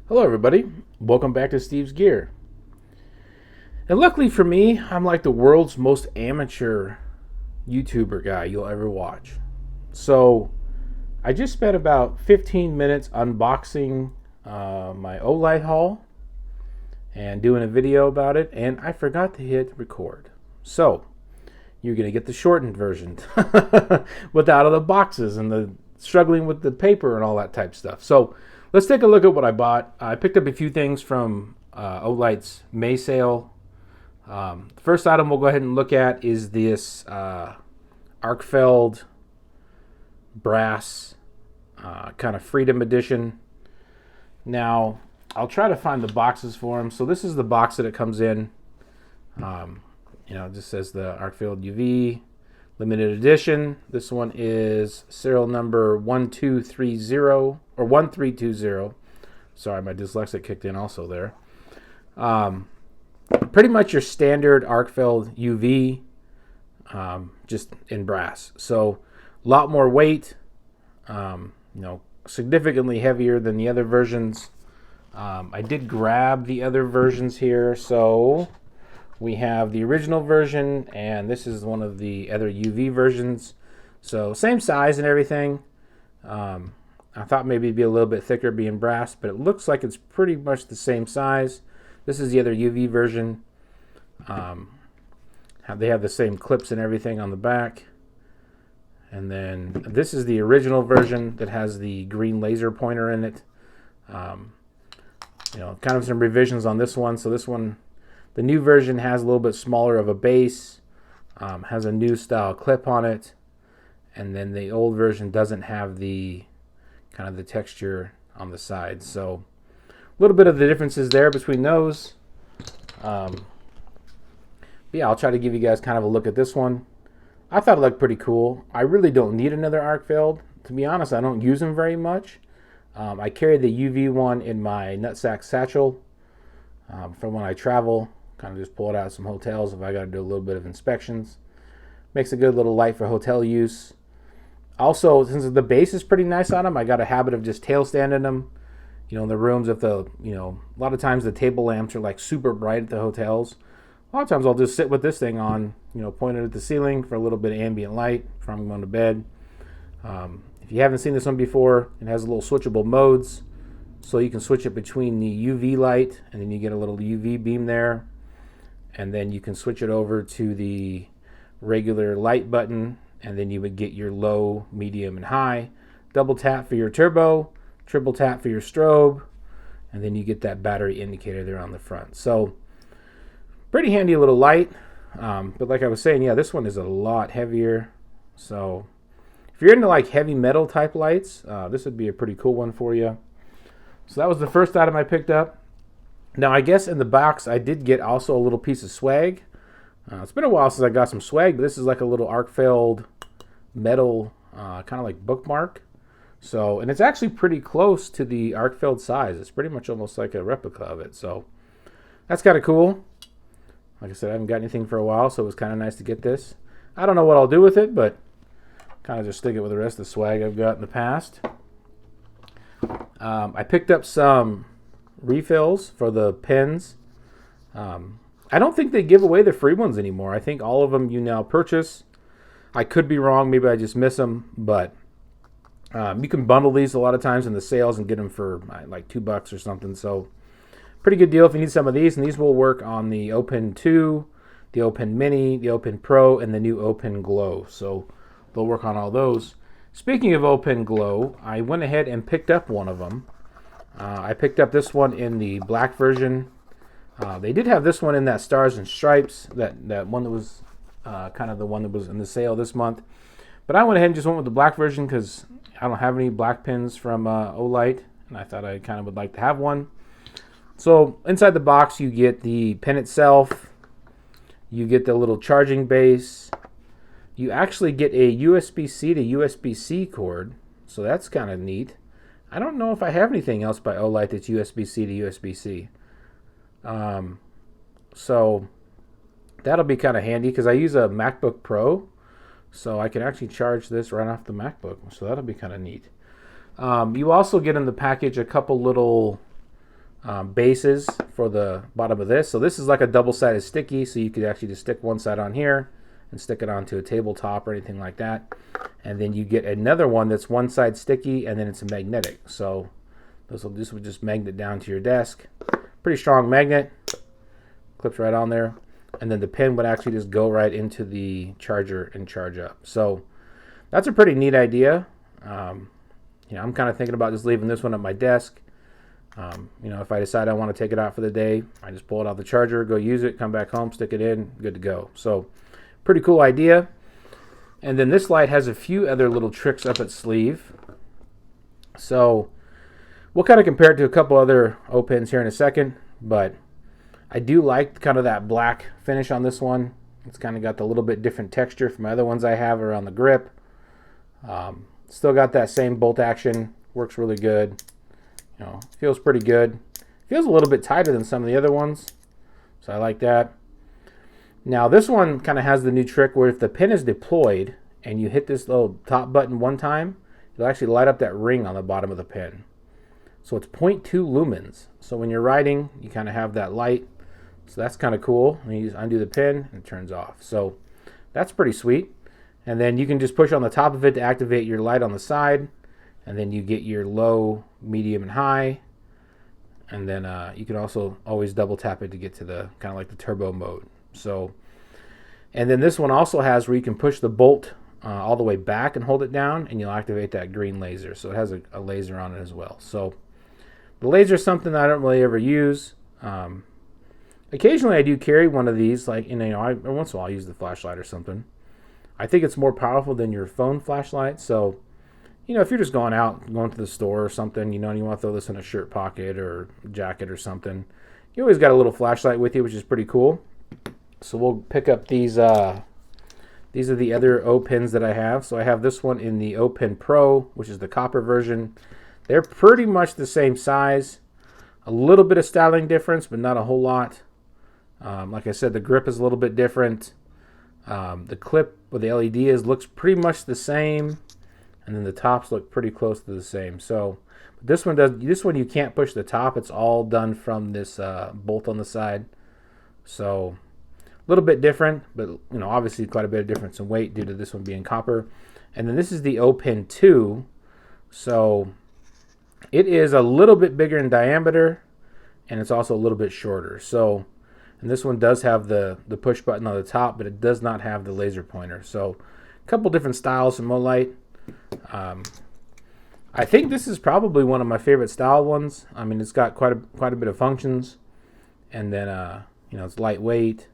Hello everybody, welcome back to Steve's Gear. And luckily for me, I'm like the world's most amateur YouTuber guy you'll ever watch. So I just spent about 15 minutes unboxing my Olight haul and doing a video about it, and I forgot to hit record. So you're going to get the shortened version without all the boxes and the struggling with the paper and all that type stuff. So let's take a look at what I bought. I picked up a few things from Olight's May sale. The first item we'll go ahead and look at is this Artfield Brass kind of Freedom Edition. Now, I'll try to find the boxes for them. So this is the box that it comes in. It just says the Artfield UV Limited Edition. This one is serial number 1230 or 1320. Sorry, my dyslexic kicked in also there. Pretty much your standard Artfield UV, just in brass. So a lot more weight, significantly heavier than the other versions. I did grab the other versions here, so we have the original version, and this is one of the other UV versions. So same size and everything. I thought maybe it'd be a little bit thicker being brass, but it looks like it's pretty much the same size. This is the other UV version. They have the same clips and everything on the back. And then this is the original version that has the green laser pointer in it. Kind of some revisions on this one. So this one, the new version has a little bit smaller of a base, has a new style clip on it, and then the old version doesn't have the kind of the texture on the sides. So a little bit of the differences there between those. I'll try to give you guys kind of a look at this one. I thought it looked pretty cool. I really don't need another Artfield. To be honest, I don't use them very much. I carry the UV one in my nutsack satchel from when I travel. Kind of just pull it out of some hotels if I got to do a little bit of inspections. Makes a good little light for hotel use. Also, since the base is pretty nice on them, I got a habit of just tail standing them. In the rooms, if a lot of times the table lamps are like super bright at the hotels. A lot of times I'll just sit with this thing on, pointed at the ceiling for a little bit of ambient light before I'm going to bed. If you haven't seen this one before, it has a little switchable modes. So you can switch it between the UV light, and then you get a little UV beam there. And then you can switch it over to the regular light button, and then you would get your low, medium, and high. Double tap for your turbo, triple tap for your strobe, and then you get that battery indicator there on the front. So pretty handy little light. But like I was saying, this one is a lot heavier. So if you're into like heavy metal type lights, this would be a pretty cool one for you. So that was the first item I picked up. Now, I guess in the box, I did get also a little piece of swag. It's been a while since I got some swag, but this is like a little Artfield metal, kind of like bookmark. So, and it's actually pretty close to the Artfield size. It's pretty much almost like a replica of it. So that's kind of cool. Like I said, I haven't got anything for a while, so it was kind of nice to get this. I don't know what I'll do with it, but kind of just stick it with the rest of the swag I've got in the past. I picked up some refills for the pens. I don't think they give away the free ones anymore. I think all of them you now purchase. I could be wrong. Maybe I just miss them, but you can bundle these a lot of times in the sales and get them for like $2 or something. So pretty good deal if you need some of these. And these will work on the Open 2, the Open Mini, the Open Pro, and the new Open Glow. So they'll work on all those. Speaking of Open Glow, I went ahead and picked up one of them. I picked up this one in the black version. They did have this one in that Stars and Stripes, that one that was kind of the one that was in the sale this month. But I went ahead and just went with the black version because I don't have any black pins from Olight, and I thought I kind of would like to have one. So inside the box, you get the pen itself. You get the little charging base. You actually get a USB-C to USB-C cord, so that's kind of neat. I don't know if I have anything else by Olight that's USB-C to USB-C. So that'll be kind of handy because I use a MacBook Pro, so I can actually charge this right off the MacBook. So that'll be kind of neat. You also get in the package a couple little bases for the bottom of this. So this is like a double-sided sticky, so you could actually just stick one side on here and stick it onto a tabletop or anything like that. And then you get another one that's one side sticky, and then it's a magnetic. So this would just magnet down to your desk. Pretty strong magnet, clips right on there. And then the pin would actually just go right into the charger and charge up. So that's a pretty neat idea. I'm kind of thinking about just leaving this one at my desk. If I decide I want to take it out for the day, I just pull it out the charger, go use it, come back home, stick it in, good to go. So pretty cool idea. And then this light has a few other little tricks up its sleeve. So we'll kind of compare it to a couple other O-pens here in a second, but I do like kind of that black finish on this one. It's kind of got the little bit different texture from my other ones I have around the grip. Still got that same bolt action, works really good. Feels pretty good. Feels a little bit tighter than some of the other ones, so I like that. Now this one kind of has the new trick where if the pin is deployed and you hit this little top button one time, it'll actually light up that ring on the bottom of the pin. So it's 0.2 lumens. So when you're writing, you kind of have that light. So that's kind of cool. And you just undo the pin and it turns off. So that's pretty sweet. And then you can just push on the top of it to activate your light on the side. And then you get your low, medium, and high. And then you can also always double tap it to get to the kind of like the turbo mode. So, and then this one also has where you can push the bolt all the way back and hold it down, and you'll activate that green laser. So it has a laser on it as well. So the laser is something that I don't really ever use. Occasionally I do carry one of these, like every once in a while I'll use the flashlight or something. I think it's more powerful than your phone flashlight. So, if you're just going to the store or something, and you want to throw this in a shirt pocket or jacket or something, you always got a little flashlight with you, which is pretty cool. So we'll pick up these. These are the other O-pens that I have. So I have this one in the O-Pen Pro, which is the copper version. They're pretty much the same size. A little bit of styling difference, but not a whole lot. Like I said, the grip is a little bit different. The clip where the LED looks pretty much the same, and then the tops look pretty close to the same. So this one you can't push the top. It's all done from this bolt on the side. So a little bit different, but obviously quite a bit of difference in weight due to this one being copper. And then this is the O-Pen 2. So it is a little bit bigger in diameter, and it's also a little bit shorter. So, and this one does have the push button on the top, but it does not have the laser pointer. So a couple different styles from Olight. I think this is probably one of my favorite style ones. I mean, it's got quite a bit of functions, and then it's lightweight,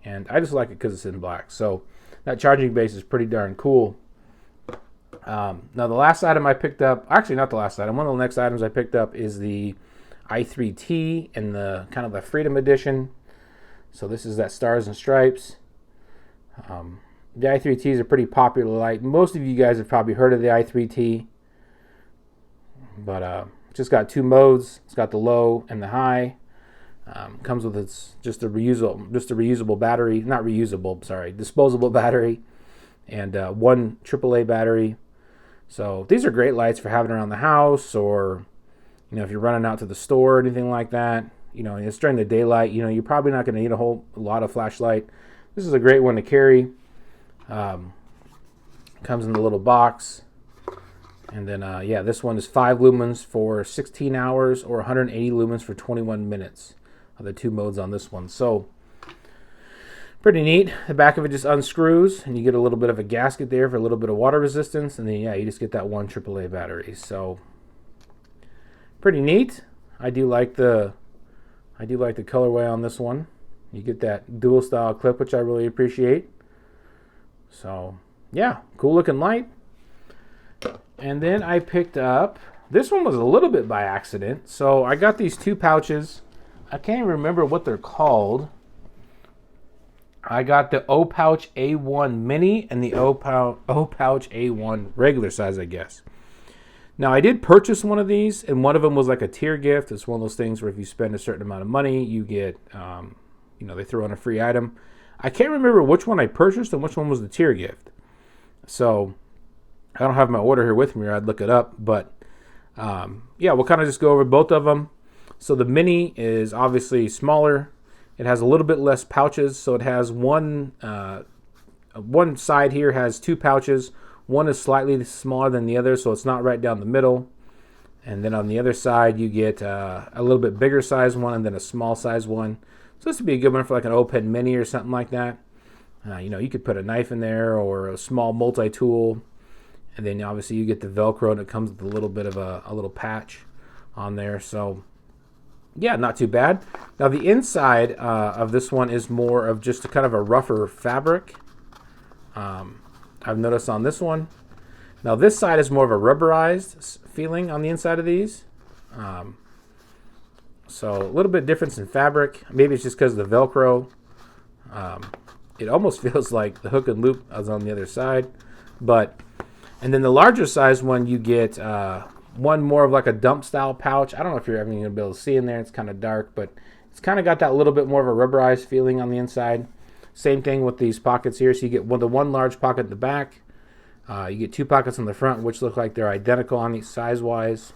and I just like it because it's in black. So that charging base is pretty darn cool. Now the last item I picked up, actually not the last item, one of the next items I picked up is the i3T in the kind of the Freedom Edition. So this is that Stars and Stripes. The i3T is a pretty popular light. Most of you guys have probably heard of the i3T, but it's just got two modes. It's got the low and the high. Comes with just a reusable battery, not reusable, sorry, disposable battery, and one AAA battery. So these are great lights for having around the house, or if you're running out to the store or anything like that. It's during the daylight. You're probably not going to need a whole lot of flashlight. This is a great one to carry. Comes in the little box, and then this one is 5 lumens for 16 hours or 180 lumens for 21 minutes. Are the two modes on this one. So pretty neat. The back of it just unscrews, and you get a little bit of a gasket there for a little bit of water resistance, and then you just get that one AAA battery. So pretty neat. I do like the colorway on this one. You get that dual style clip, which I really appreciate. So yeah, cool looking light. And then I picked up, this one was a little bit by accident. So I got these two pouches. I can't even remember what they're called. I got the O-Pouch A1 Mini and the O-Pouch A1 regular size, I guess. Now, I did purchase one of these, and one of them was like a tier gift. It's one of those things where if you spend a certain amount of money, you get, they throw in a free item. I can't remember which one I purchased and which one was the tier gift. So I don't have my order here with me, or I'd look it up. But we'll kind of just go over both of them. So the mini is obviously smaller. It has a little bit less pouches, so it has one side here has 2 pouches. One is slightly smaller than the other, so it's not right down the middle. And then on the other side, you get a little bit bigger size one and then a small size one. So this would be a good one for like an O-Pen Mini or something like that. You could put a knife in there or a small multi-tool. And then obviously you get the Velcro, and it comes with a little bit of a little patch on there. So yeah, not too bad. Now the inside of this one is more of just a kind of a rougher fabric. I've noticed on this one. Now this side is more of a rubberized feeling on the inside of these. So a little bit difference in fabric. Maybe it's just because of the Velcro. It almost feels like the hook and loop is on the other side. And then the larger size one, you get one more of like a dump style pouch. I don't know if you're ever going to be able to see in there. It's kind of dark, but it's kind of got that little bit more of a rubberized feeling on the inside. Same thing with these pockets here. So you get the one large pocket in the back. You get 2 pockets on the front, which look like they're identical on each size-wise.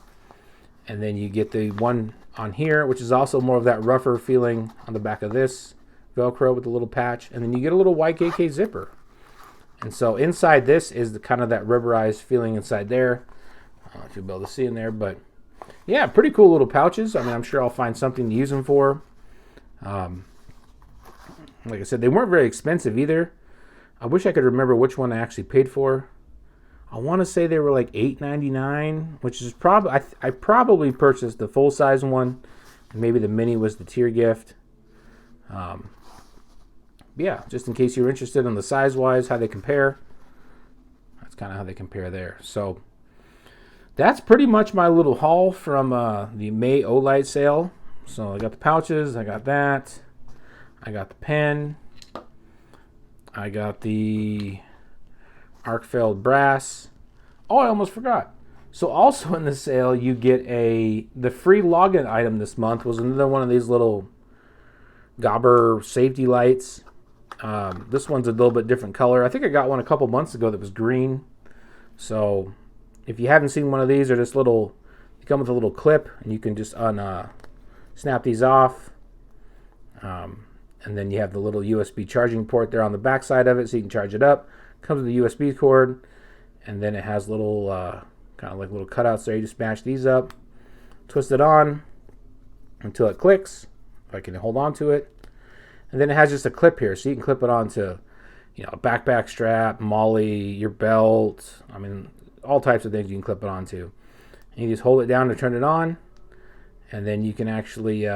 And then you get the one on here, which is also more of that rougher feeling on the back of this Velcro with a little patch. And then you get a little YKK zipper. And so inside this is kind of that rubberized feeling inside there. I don't know if you'll be able to see in there, but yeah, pretty cool little pouches. I mean, I'm sure I'll find something to use them for. Like I said, they weren't very expensive either. I wish I could remember which one I actually paid for. I want to say they were like $8.99, which is probably I probably purchased the full size one, and maybe the mini was the tier gift. Yeah, just in case you're interested in the size wise, how they compare. That's kind of how they compare there. So that's pretty much my little haul from the May Olight sale. So I got the pouches, I got that. I got the pen. I got the Artfield Brass. Oh, I almost forgot. So also in the sale, you get the free login item this month was another one of these little Gobber safety lights. This one's a little bit different color. I think I got one a couple months ago that was green. So if you haven't seen one of these, they're just little, they come with a little clip, and you can just snap these off. And then you have the little USB charging port there on the back side of it, so you can charge it up. Comes with a USB cord, and then it has little kind of like little cutouts there. You just smash these up, twist it on until it clicks. If I can hold on to it, and then it has just a clip here, so you can clip it onto, a backpack strap, molly, your belt. I mean, all types of things you can clip it onto. And you just hold it down to turn it on, and then you can actually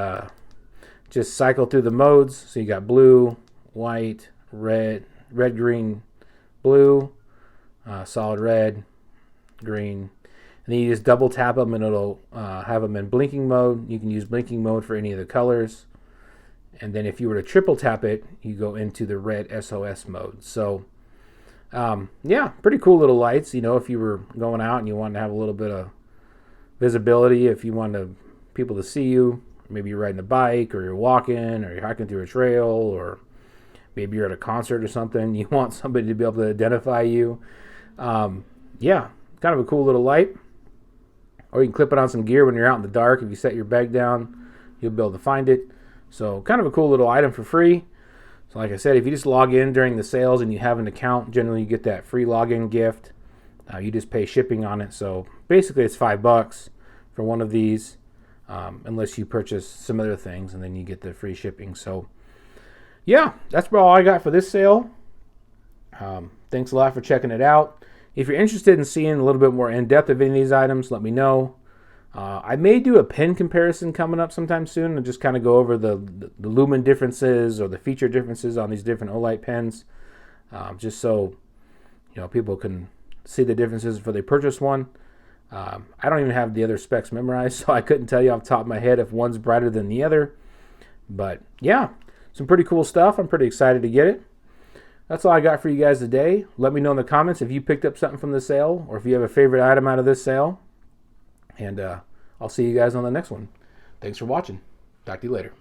just cycle through the modes. So you got blue, white, red, green, blue, solid red, green. And then you just double tap them, and it'll have them in blinking mode. You can use blinking mode for any of the colors. And then if you were to triple tap it, you go into the red SOS mode. So, yeah, pretty cool little lights. If you were going out and you wanted to have a little bit of visibility, if you wanted people to see you, maybe you're riding a bike, or you're walking, or you're hiking through a trail, or maybe you're at a concert or something, you want somebody to be able to identify you. Yeah, kind of a cool little light. Or you can clip it on some gear when you're out in the dark. If you set your bag down, you'll be able to find it. So kind of a cool little item for free. So like I said, if you just log in during the sales and you have an account, generally you get that free login gift. You just pay shipping on it. So basically it's $5 for one of these, unless you purchase some other things, and then you get the free shipping. So yeah, that's about all I got for this sale. Thanks a lot for checking it out. If you're interested in seeing a little bit more in-depth of any of these items, let me know. I may do a pen comparison coming up sometime soon, and just kind of go over the lumen differences or the feature differences on these different Olight pens, just so people can see the differences before they purchase one. I don't even have the other specs memorized, so I couldn't tell you off the top of my head if one's brighter than the other. But yeah, some pretty cool stuff. I'm pretty excited to get it. That's all I got for you guys today. Let me know in the comments if you picked up something from the sale, or if you have a favorite item out of this sale. And I'll see you guys on the next one. Thanks for watching. Talk to you later.